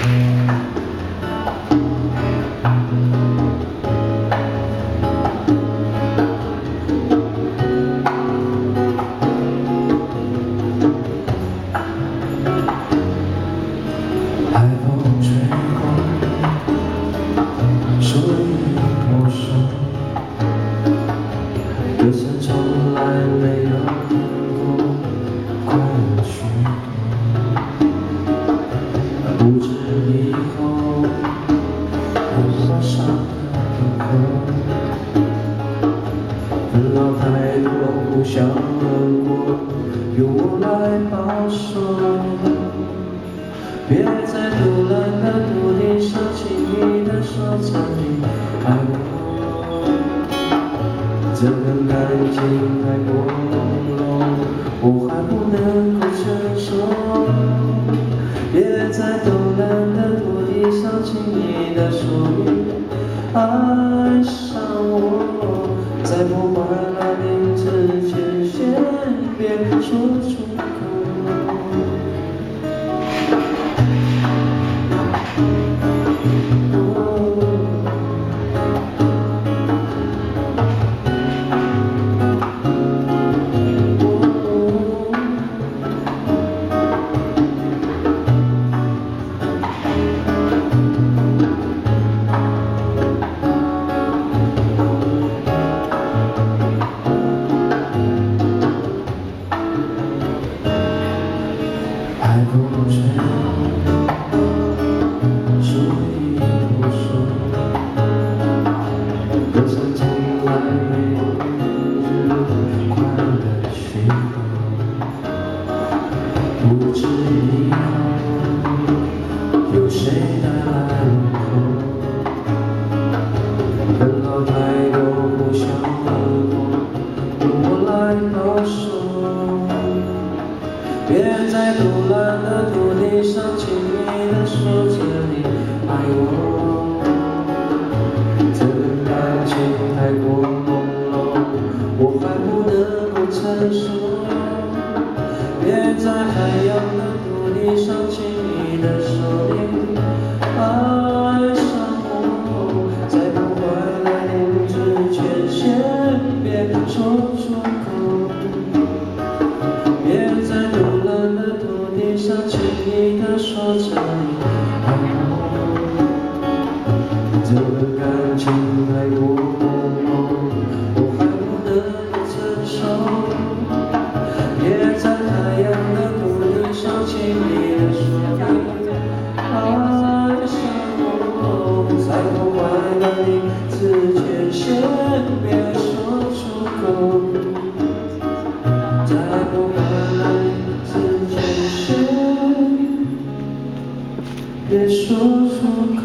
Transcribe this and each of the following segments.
海风吹过，树影婆娑，歌声从来没有停过，快乐许多。不知以后有多少个平衡，分老太多，呼啸而过，由我来保守。别在突然的土地上轻易地说曾经爱我，这份感情太过朦胧，我还不能够承受。别在突然的土地上轻易地说你爱上我，在破坏了你之前，先别说出口。海风吹过，树影婆娑，歌声从来没有停止，快乐许多。不知以后有谁带来问候，纷扰太多，呼啸而过，由我来保守。别在突然的土地上轻易地说着你爱我，这份感情太过朦胧，我还不能够承受。别在海洋的土地上轻易地说你爱上我，在破坏了你之前，先别说出口。别在突然的土地上轻易地说着你爱我，这份感情太过朦胧，我还不能够承受。别在太阳的土地上轻易地说你爱上我，在破坏了你之前，先别说出口。在破坏了你之前，先别说出口。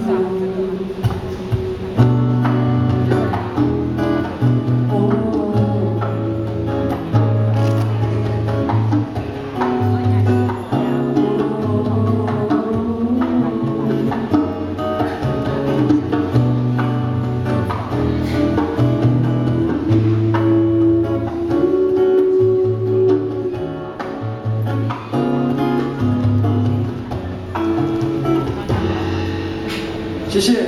谢谢。